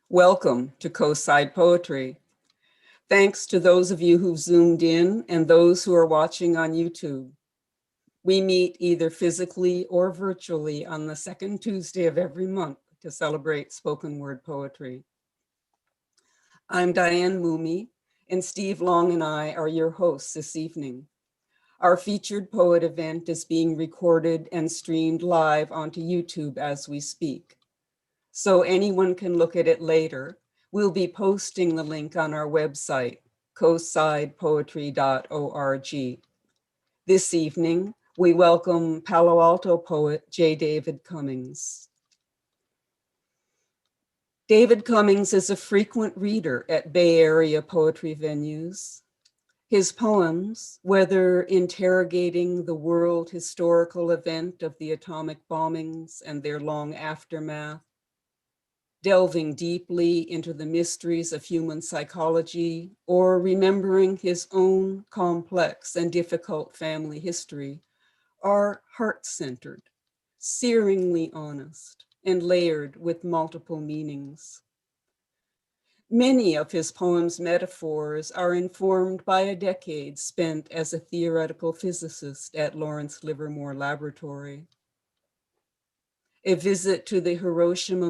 Welcome to Coastside Poetry. Thanks to those of you who've zoomed in and those who are watching on YouTube. We meet either physically or virtually on the second Tuesday of every month to celebrate spoken word poetry. I'm Diane Moomey, and Steve Long and I are your hosts this evening. Our featured poet event is being recorded and streamed live onto YouTube as we speak, so anyone can look at it later. We'll be posting the link on our website, coastsidepoetry.org. This evening, we welcome Palo Alto poet J. David Cummings. David Cummings is a frequent reader at Bay Area poetry venues. His poems, whether interrogating the world historical event of the atomic bombings and their long aftermath, delving deeply into the mysteries of human psychology, or remembering his own complex and difficult family history, are heart-centered, searingly honest, and layered with multiple meanings. Many of his poems' metaphors are informed by a decade spent as a theoretical physicist at Lawrence Livermore Laboratory. A visit to the Hiroshima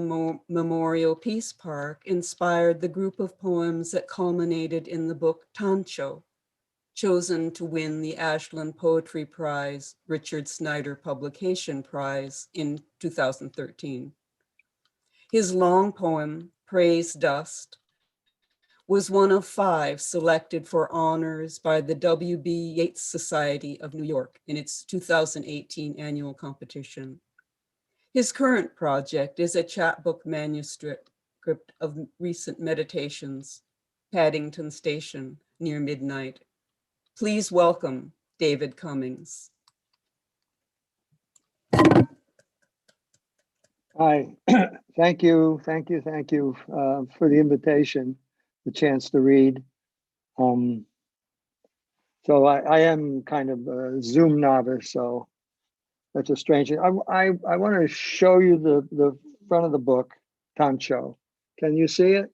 Memorial Peace Park inspired the group of poems that culminated in the book Tancho, chosen to win the Ashland Poetry Prize, Richard Snyder Publication Prize in 2013. His long poem, Praise Dust, was one of 5 selected for honors by the W.B. Yeats Society of New York in its 2018 annual competition. His current project is a chapbook manuscript of recent meditations, Paddington Station, near midnight. Please welcome David Cummings. Hi, thank you for the invitation, the chance to read. So I am kind of a Zoom novice, so that's a strange thing. I want to show you the front of the book, Tancho. Can you see it?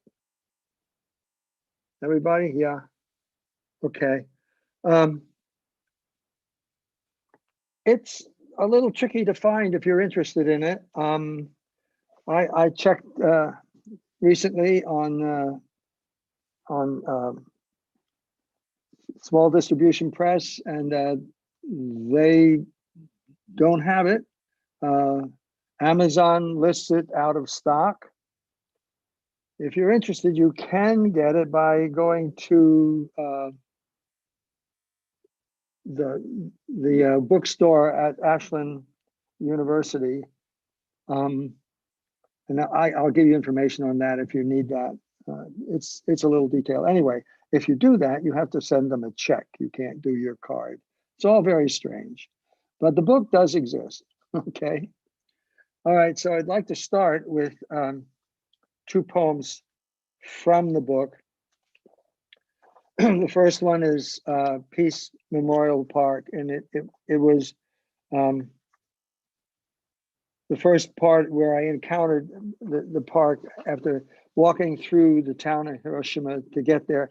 Everybody? Yeah. Okay. It's a little tricky to find if you're interested in it. I checked recently on small distribution press, and they don't have it. Amazon lists it out of stock. If you're interested, you can get it by going to the bookstore at Ashland University. And I'll give you information on that if you need that. It's a little detail. Anyway, if you do that, you have to send them a check. You can't do your card. It's all very strange, but the book does exist. Okay. All right. So I'd like to start with 2 poems from the book. The first one is Peace Memorial Park, and it was the first part where I encountered the park after walking through the town of Hiroshima to get there,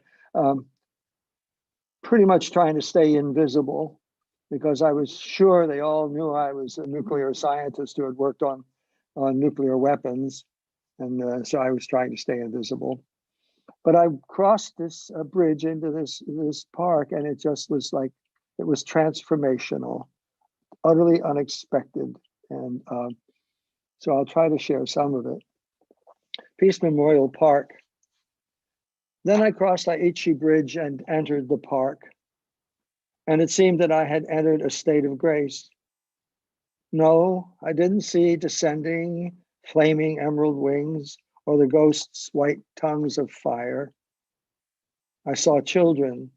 pretty much trying to stay invisible, because I was sure they all knew I was a nuclear scientist who had worked on nuclear weapons, and so I was trying to stay invisible. But I crossed this bridge into this park, and it just was like, it was transformational, utterly unexpected. And so I'll try to share some of it. Peace Memorial Park. Then I crossed the Aichi Bridge and entered the park. And it seemed that I had entered a state of grace. No, I didn't see descending, flaming emerald wings or the ghosts' white tongues of fire. I saw children.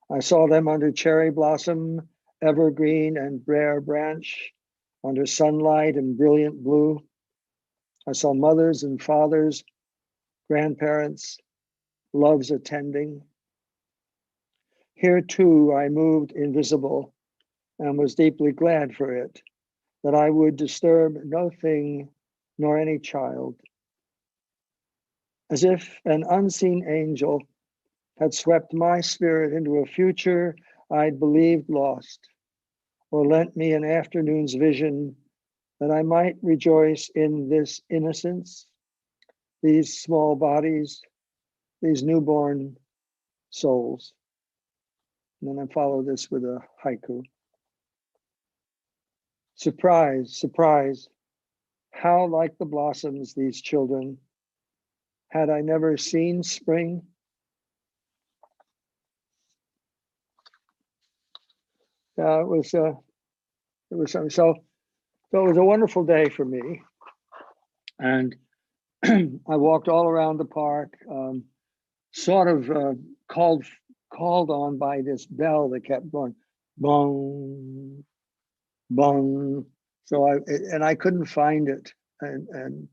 I saw them under cherry blossom, evergreen and bare branch, under sunlight and brilliant blue. I saw mothers and fathers, grandparents, loves attending. Here too I moved invisible and was deeply glad for it, that I would disturb no thing nor any child. as if an unseen angel had swept my spirit into a future I'd believed lost, or lent me an afternoon's vision that I might rejoice in this innocence, these small bodies, these newborn souls. And then I follow this with a haiku. Surprise, surprise, how like the blossoms these children. Had I never seen spring? It was something. So it was a wonderful day for me. And I walked all around the park, sort of called on by this bell that kept going, bong, bong. So I couldn't find it, and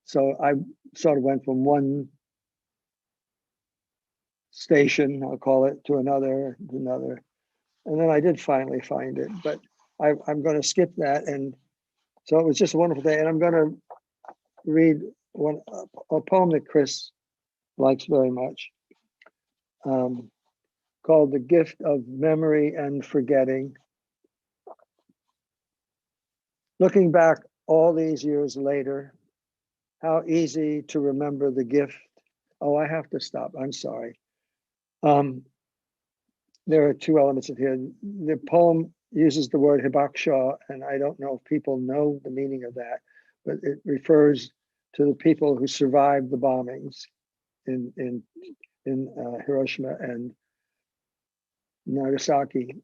so I sort of went from one station, I'll call it, to another, and then I did finally find it. But I'm going to skip that, and so it was just a wonderful day. And I'm going to read a poem that Chris likes very much, called "The Gift of Memory and Forgetting." Looking back all these years later, how easy to remember the gift. Oh, I have to stop. I'm sorry. There are two elements of here. The poem uses the word hibaksha, and I don't know if people know the meaning of that, but it refers to the people who survived the bombings in Hiroshima and Nagasaki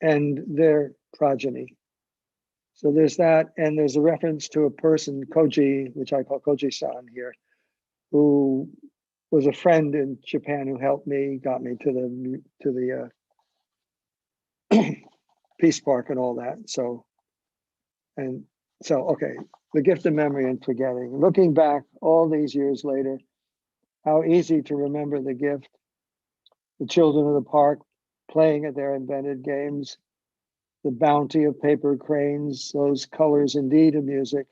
and their progeny. So there's that, and there's a reference to a person, Koji, which I call Koji-san here, who was a friend in Japan who helped me, got me to the Peace Park and all that. So okay, the gift of memory and forgetting. Looking back all these years later, how easy to remember the gift. The children of the park playing at their invented games, the bounty of paper cranes, those colors indeed of music,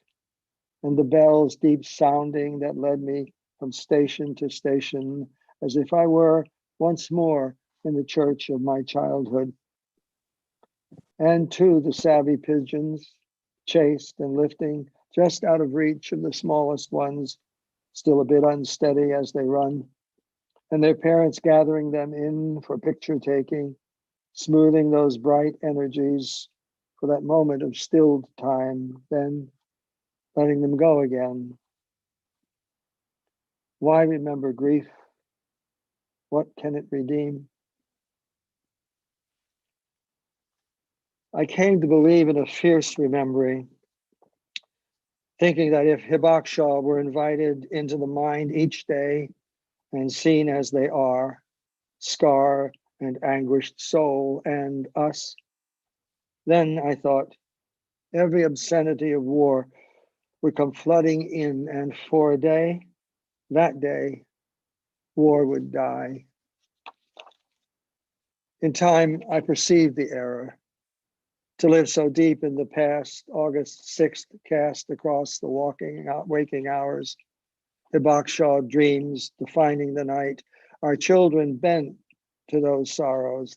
and the bells deep sounding that led me from station to station, as if I were once more in the church of my childhood. And to the savvy pigeons, chased and lifting just out of reach of the smallest ones, still a bit unsteady as they run, and their parents gathering them in for picture taking, smoothing those bright energies for that moment of stilled time, then letting them go again. Why remember grief? What can it redeem? I came to believe in a fierce remembering, thinking that if hibaksha were invited into the mind each day and seen as they are, scar and anguished soul and us, then I thought every obscenity of war would come flooding in, and for a day, that day, war would die. In time, I perceived the error. To live so deep in the past, August 6th cast across the waking hours, hibaksha dreams defining the night, our children bent to those sorrows,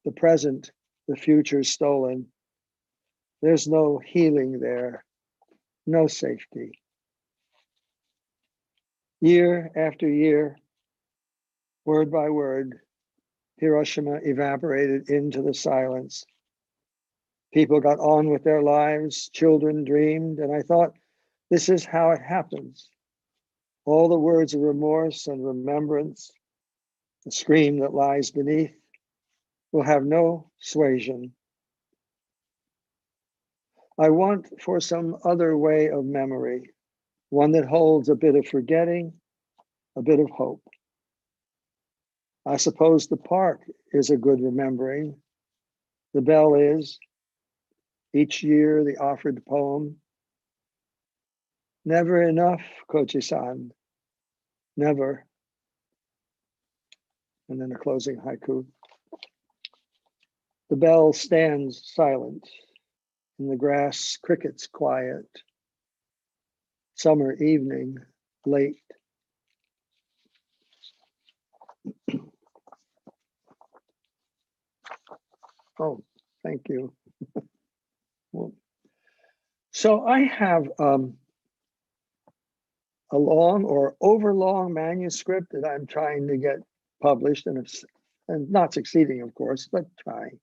the present, the future stolen. There's no healing there, no safety. Year after year, word by word, Hiroshima evaporated into the silence. People got on with their lives, children dreamed, and I thought, this is how it happens. All the words of remorse and remembrance, the scream that lies beneath, will have no suasion. I want for some other way of memory, one that holds a bit of forgetting, a bit of hope. I suppose the park is a good remembering. The bell is, each year the offered poem. Never enough, Kochi-san, never. And then a closing haiku. The bell stands silent, in the grass crickets quiet. Summer evening, late. Oh, thank you. Well, so I have a long or overlong manuscript that I'm trying to get published, and not succeeding, of course, but trying,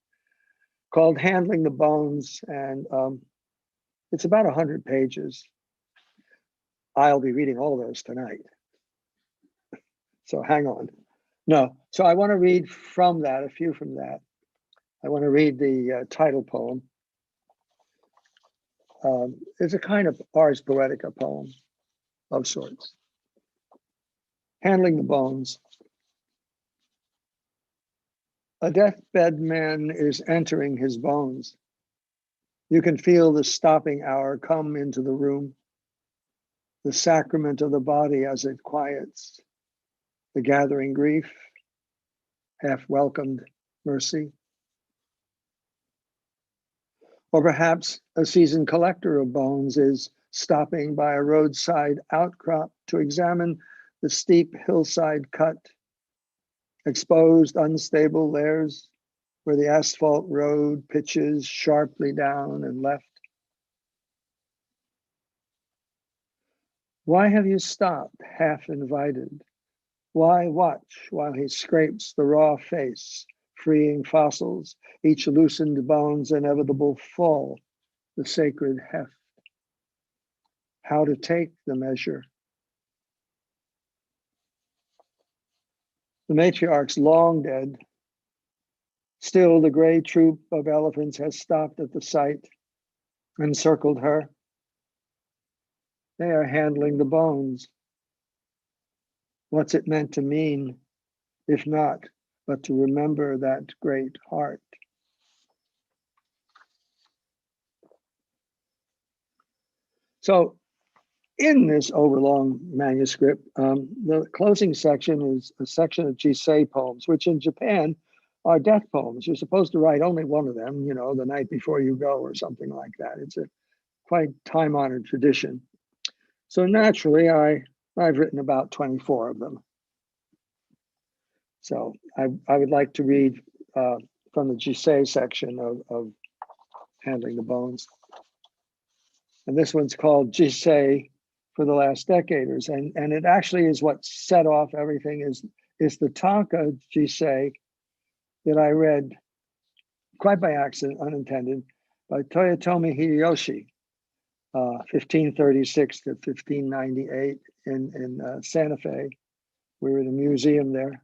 called Handling the Bones. And it's about 100 pages. I'll be reading all those tonight. So hang on. No, so I want to read from that, a few from that. I want to read the title poem. It's a kind of ars poetica poem of sorts. Handling the Bones. A deathbed man is entering his bones. You can feel the stopping hour come into the room, the sacrament of the body as it quiets, the gathering grief, half-welcomed mercy. Or perhaps a seasoned collector of bones is stopping by a roadside outcrop to examine the steep hillside cut, exposed, unstable layers where the asphalt road pitches sharply down and left. Why have you stopped, half invited? Why watch while he scrapes the raw face, freeing fossils, each loosened bone's inevitable fall, the sacred heft? How to take the measure? The matriarch's long dead. Still, the gray troop of elephants has stopped at the site, encircled her. They are handling the bones. What's it meant to mean, if not, but to remember that great heart? So in this overlong manuscript, the closing section is a section of Jisei poems, which in Japan are death poems. You're supposed to write only one of them, you know, the night before you go or something like that. It's a quite time-honored tradition. So naturally, I've written about 24 of them. So I would like to read from the Jisei section of Handling the Bones. And this one's called Jisei for the Last Decaders. And it actually is what set off everything is the Tanka Jisei that I read quite by accident, unintended, by Toyotomi Hideyoshi, 1536 to 1598 in Santa Fe. We were in a museum there.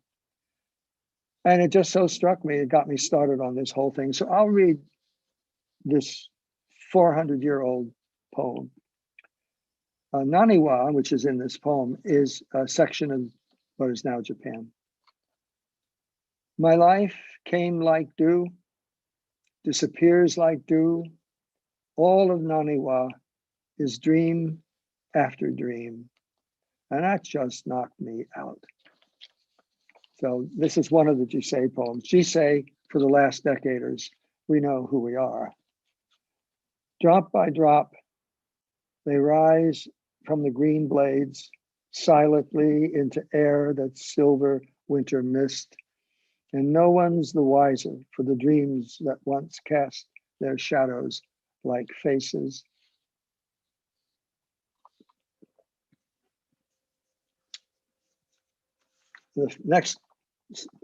And it just so struck me, it got me started on this whole thing. So I'll read this 400-year-old poem. Naniwa, which is in this poem, is a section of what is now Japan. My life came like dew, disappears like dew. All of Naniwa is dream after dream. And that just knocked me out. So this is one of the Jisei poems. Jisei for the Last Decaders. We know who we are. Drop by drop, they rise from the green blades silently into air that's silver winter mist. And no one's the wiser for the dreams that once cast their shadows like faces. The next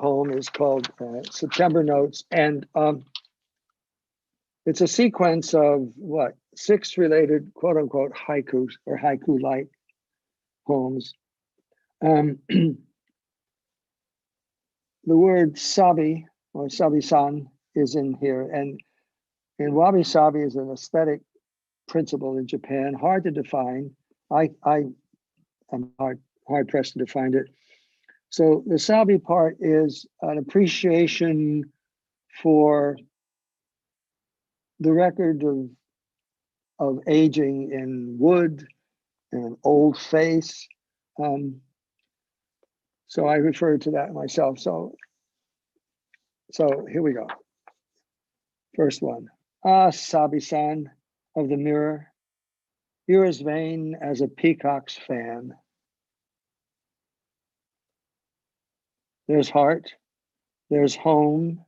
poem is called September Notes, and it's a sequence of 6 related quote unquote haikus or haiku-like poems. The word sabi or sabi-san is in here, and wabi-sabi is an aesthetic principle in Japan, hard to define. I am hard pressed to define it. So the sabi part is an appreciation for the record of aging in wood and an old face. So I refer to that myself. So here we go. First one. Ah, Sabi-san of the mirror, you're as vain as a peacock's fan. There's heart, there's home,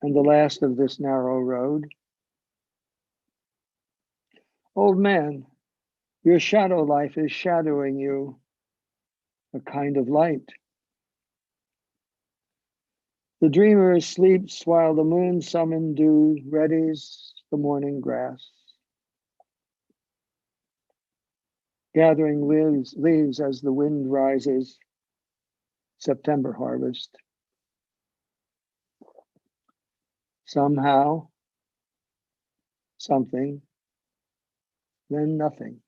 and the last of this narrow road. Old man, your shadow life is shadowing you, a kind of light. The dreamer sleeps while the moon summoned dew readies the morning grass. Gathering leaves as the wind rises, September harvest. Somehow, something, then nothing.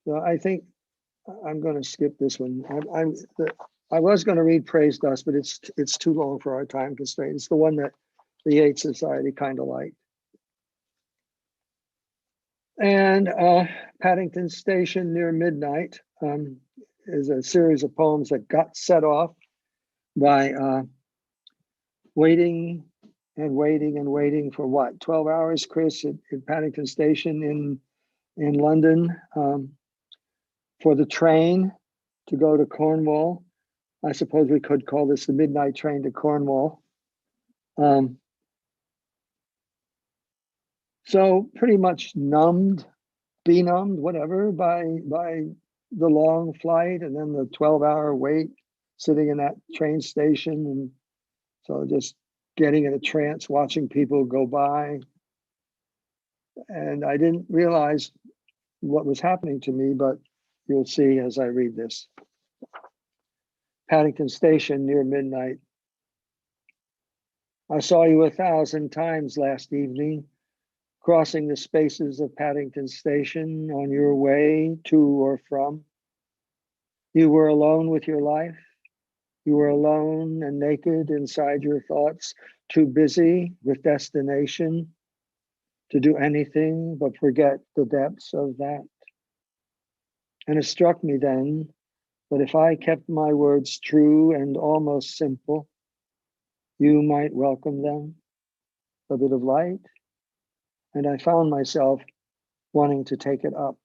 So I think I'm going to skip this one. I was going to read Praise Dust, but it's too long for our time constraint. It's the one that the Yates Society kind of liked. And Paddington Station near midnight is a series of poems that got set off by waiting and waiting and waiting for what, 12 hours, Chris, at Paddington Station in London for the train to go to Cornwall. I suppose we could call this the midnight train to Cornwall. So pretty much benumbed, whatever, by the long flight and then the 12-hour wait sitting in that train station. And so just getting in a trance, watching people go by. And I didn't realize what was happening to me, but you'll see as I read this. Paddington Station near midnight. I saw you 1,000 times last evening, crossing the spaces of Paddington Station on your way to or from. You were alone with your life. You were alone and naked inside your thoughts, too busy with destination to do anything but forget the depths of that. And it struck me then that if I kept my words true and almost simple, you might welcome them, a bit of light. And I found myself wanting to take it up.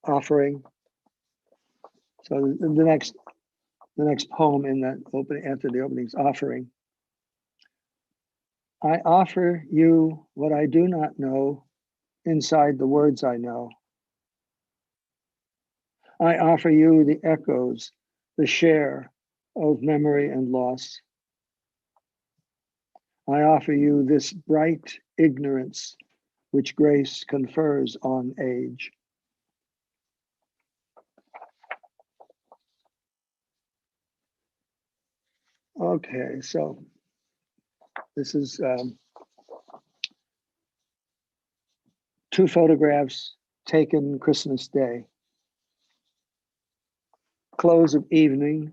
Offering. So the next poem in that opening, after the opening, is offering. I offer you what I do not know inside the words I know. I offer you the echoes, the share of memory and loss. I offer you this bright ignorance which grace confers on age. Okay, so this is two photographs taken Christmas Day. Close of evening,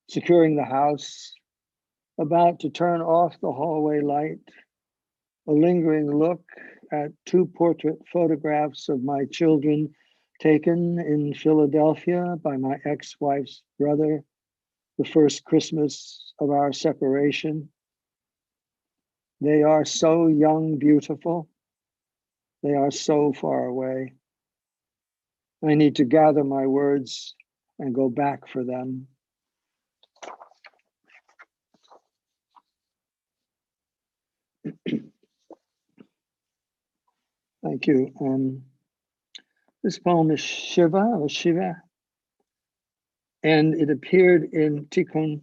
securing the house, about to turn off the hallway light, a lingering look at two portrait photographs of my children taken in Philadelphia by my ex-wife's brother, the first Christmas of our separation. They are so young, beautiful. They are so far away. I need to gather my words and go back for them. Thank you. This poem is Shiva, and it appeared in Tikkun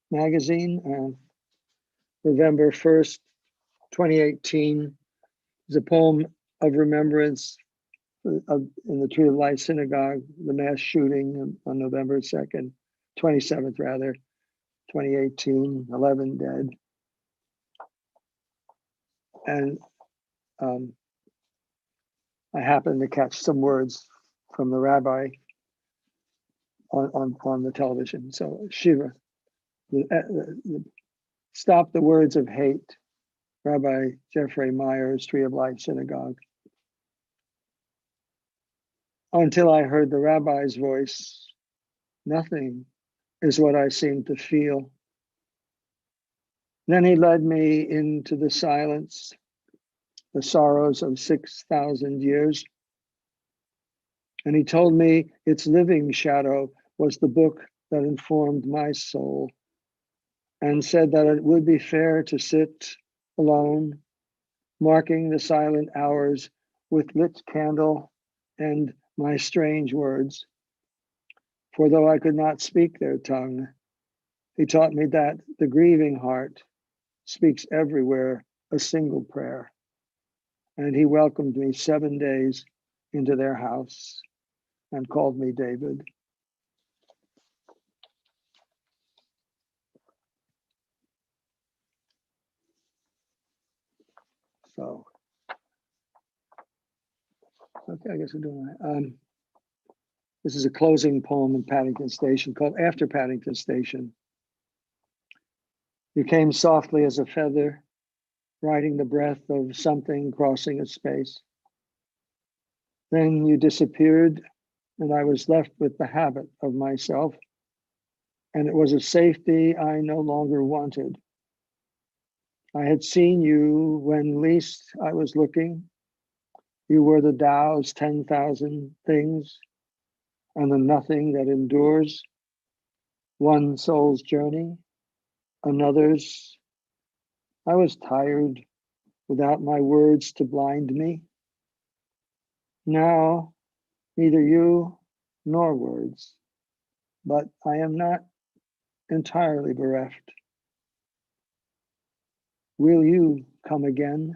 magazine, November 1st, 2018. It's a poem of remembrance in the Tree of Life Synagogue, the mass shooting on November 2nd, 27th rather, 2018, 11 dead. And I happened to catch some words from the rabbi on the television. So Shiva, stop the words of hate, Rabbi Jeffrey Myers, Tree of Life Synagogue. Until I heard the rabbi's voice, nothing is what I seemed to feel. Then he led me into the silence, the sorrows of 6,000 years. And he told me its living shadow was the book that informed my soul, and said that it would be fair to sit alone, marking the silent hours with lit candle and my strange words. For though I could not speak their tongue, he taught me that the grieving heart speaks everywhere a single prayer. And he welcomed me 7 days into their house and called me David. So, okay, I guess we're doing that. This is a closing poem in Paddington Station called After Paddington Station. You came softly as a feather, riding the breath of something crossing a space. Then you disappeared, and I was left with the habit of myself, and it was a safety I no longer wanted. I had seen you when least I was looking. You were the Tao's 10,000 things, and the nothing that endures, one soul's journey, another's. I was tired without my words to blind me. Now, neither you nor words, but I am not entirely bereft. Will you come again?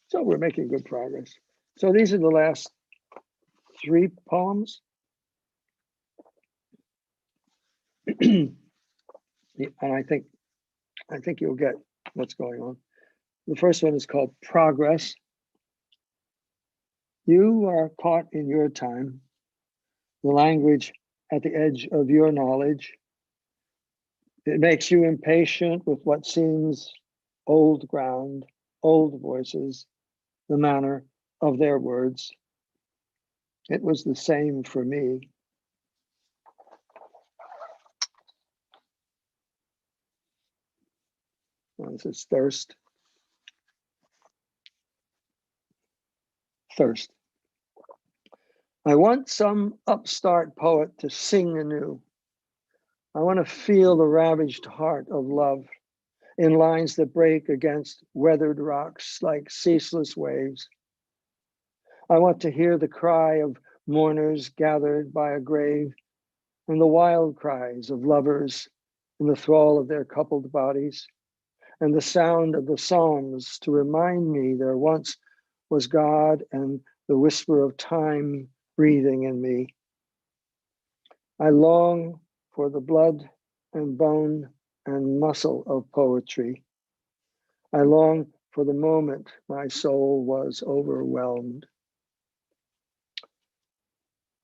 So we're making good progress. So these are the last 3 poems. And I think you'll get what's going on. The first one is called Progress. You are caught in your time, the language at the edge of your knowledge. It makes you impatient with what seems old ground, old voices, the manner of their words. It was the same for me. Well, this is thirst. Thirst. I want some upstart poet to sing anew. I want to feel the ravaged heart of love in lines that break against weathered rocks like ceaseless waves. I want to hear the cry of mourners gathered by a grave and the wild cries of lovers in the thrall of their coupled bodies, and the sound of the psalms to remind me there once was God and the whisper of time breathing in me. I long for the blood and bone and muscle of poetry. I long for the moment my soul was overwhelmed.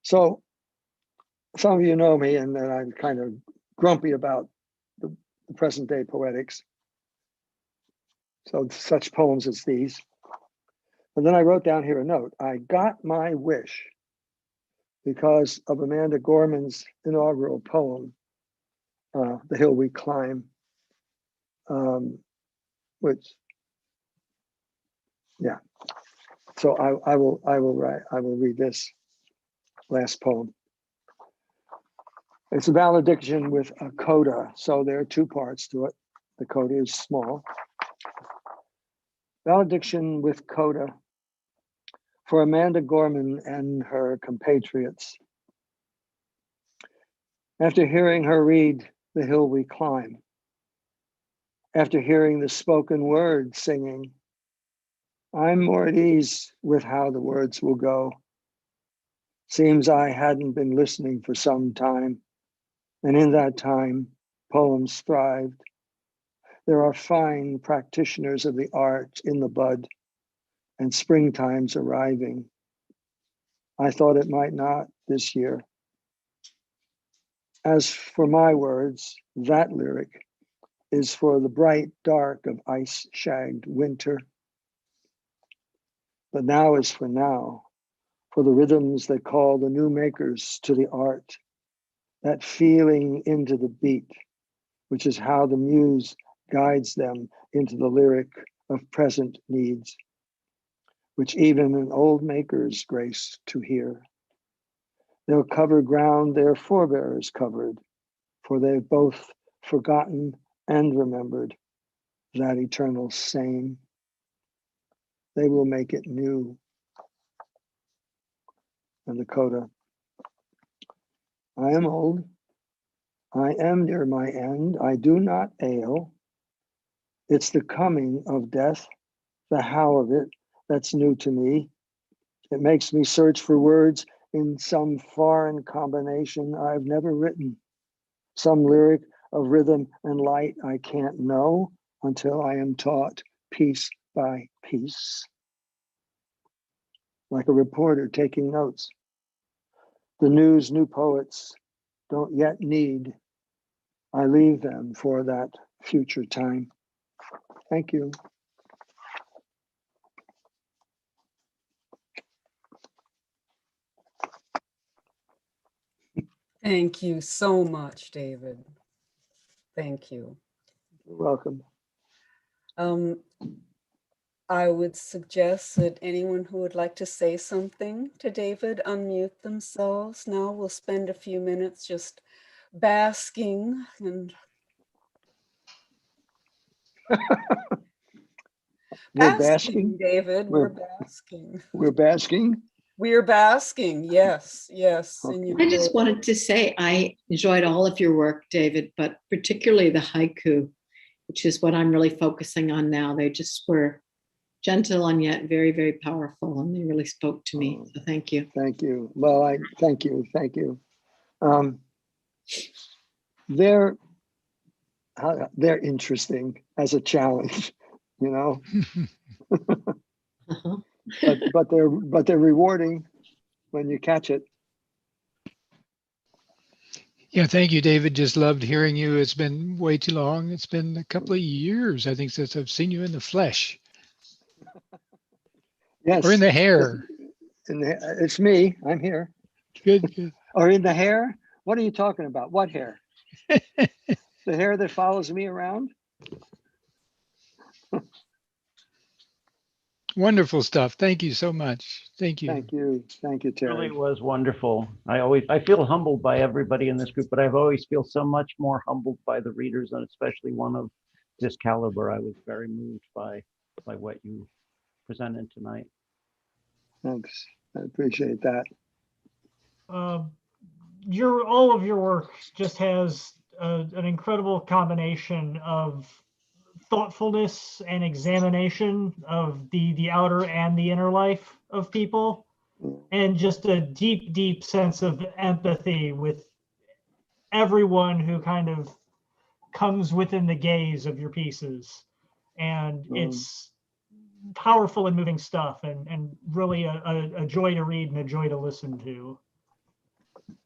So some of you know me, and that I'm kind of grumpy about the present day poetics. So such poems as these. And then I wrote down here a note. I got my wish because of Amanda Gorman's inaugural poem, The Hill We Climb, which, yeah. So I will read this last poem. It's a valediction with a coda, so there are 2 parts to it. The coda is small. Valediction with coda for Amanda Gorman and her compatriots. After hearing her read The Hill We Climb, after hearing the spoken word singing, I'm more at ease with how the words will go. Seems I hadn't been listening for some time, and in that time, poems thrived. There are fine practitioners of the art in the bud, and springtime's arriving. I thought it might not this year. As for my words, that lyric is for the bright dark of ice-shagged winter. But now is for now, for the rhythms that call the new makers to the art, that feeling into the beat, which is how the muse guides them into the lyric of present needs, which even an old makers grace to hear. They'll cover ground their forebears covered, for they've both forgotten and remembered that eternal same. They will make it new. And the coda. I am old. I am near my end. I do not ail. It's the coming of death, the how of it, that's new to me. It makes me search for words in some foreign combination I've never written. Some lyric of rhythm and light I can't know until I am taught piece by piece. Like a reporter taking notes. The news new poets don't yet need. I leave them for that future time. Thank you. Thank you so much, David. Thank you. You're welcome. I would suggest that anyone who would like to say something to David unmute themselves. Now we'll spend a few minutes just basking and We're basking. David. We're basking. We're basking. We're basking. Yes, yes. Okay. I just wanted to say I enjoyed all of your work, David, but particularly the haiku, which is what I'm really focusing on now. They just were gentle and yet very, very powerful, and they really spoke to me. So thank you. Thank you. Well, thank you. They're interesting as a challenge, you know. Uh-huh. but they're rewarding when you catch it. Yeah, thank you, David. Just loved hearing you. It's been way too long. It's been a couple of years, I think, since I've seen you in the flesh. Yes. Or in the hair. It's me. I'm here. Good, good. Or in the hair? What are you talking about? What hair? The hair that follows me around? Wonderful stuff. Thank you so much. Thank you. Thank you. Thank you, Terry. Really was wonderful. I feel humbled by everybody in this group, but I've always feel so much more humbled by the readers, and especially one of this caliber. I was very moved by what you presented tonight. Thanks. I appreciate that. All of your work just has an incredible combination of thoughtfulness and examination of the outer and the inner life of people, and just a deep, deep sense of empathy with everyone who kind of comes within the gaze of your pieces. And it's powerful and moving stuff, and really a joy to read and a joy to listen to.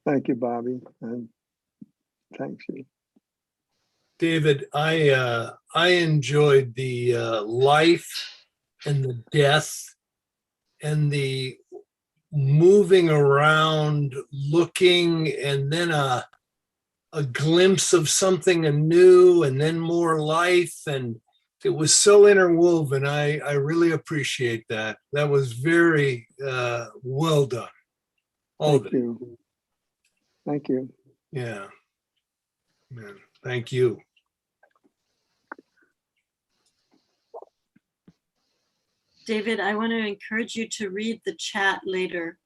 Thank you, Bobby, and thanks you. David, I enjoyed the life and the death and the moving around, looking, and then a glimpse of something anew, and then more life, and it was so interwoven. I really appreciate that. That was very well done. All of it. Thank you. Thank you. Yeah. Man, thank you. David, I want to encourage you to read the chat later.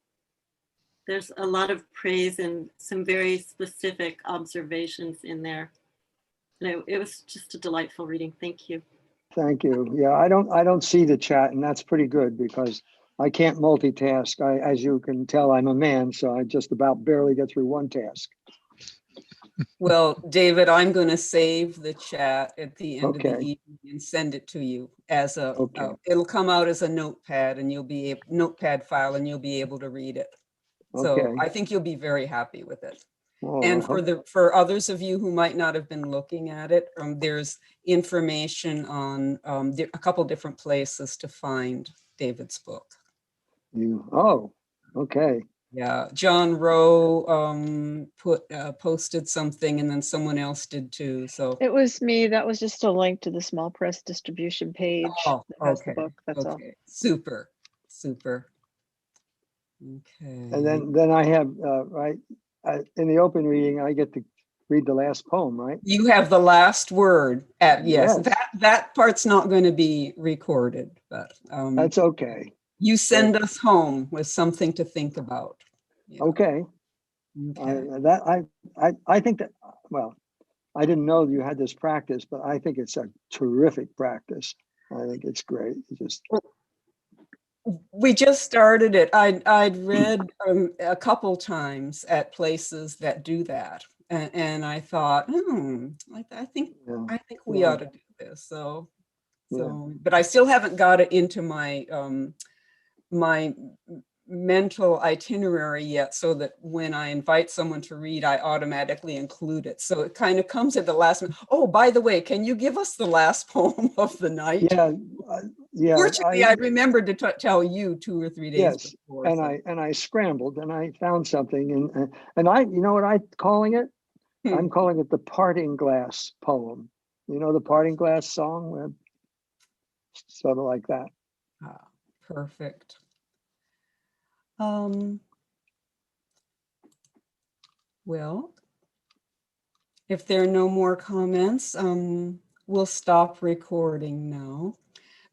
There's a lot of praise and some very specific observations in there. And it was just a delightful reading. Thank you. Thank you. Yeah, I don't see the chat, and that's pretty good because I can't multitask. As you can tell, I'm a man, so I just about barely get through one task. Well, David, I'm going to save the chat at the end of the Okay. evening and send it to you as a, Okay. it'll come out as a notepad and notepad file, and you'll be able to read it. So Okay. I think you'll be very happy with it. Oh, And I hope- for others of you who might not have been looking at it, there's information on a couple different places to find David's book. oh, okay. Yeah, John Rowe posted something, and then someone else did too. So, It was me. That was just a link to the small press distribution page oh, that has the okay, book. That's all. okay, super, super. Okay. And then I have, right, in the open reading, I get to read the last poem, right? You have the last word. Yes, Yes. that part's not going to be recorded, but That's okay. you send us home with something to think about. Yeah. Okay. Okay. I think that, well, I didn't know you had this practice, but I think it's a terrific practice. I think it's great. It just, We just started it. I'd read a couple times at places that do that, and I thought, I think yeah, we yeah, ought to do this. So, yeah. but I still haven't got it into my my mental itinerary yet, so that when I invite someone to read, I automatically include it. So it kind of comes at the last minute. Oh, by the way, can you give us the last poem of the night? Yeah, yeah. Fortunately, I remembered to tell you 2 or 3 days Yes, before. and So. I scrambled and I found something and I, you know what I'm calling it? I'm calling it the Parting Glass poem. You know the Parting Glass song? Sort of like that. Ah, perfect. Well, if there are no more comments, we'll stop recording now.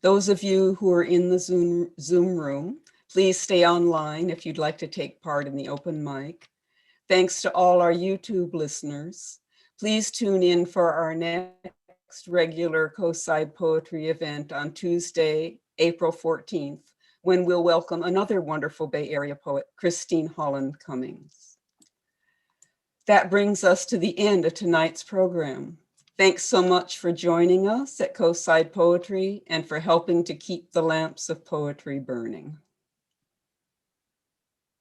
Those of you who are in the Zoom room, please stay online if you'd like to take part in the open mic. Thanks to all our YouTube listeners. Please tune in for our next regular Coastside Poetry event on Tuesday, April 14th, when we'll welcome another wonderful Bay Area poet, Christine Holland Cummings. That brings us to the end of tonight's program. Thanks so much for joining us at Coastside Poetry and for helping to keep the lamps of poetry burning.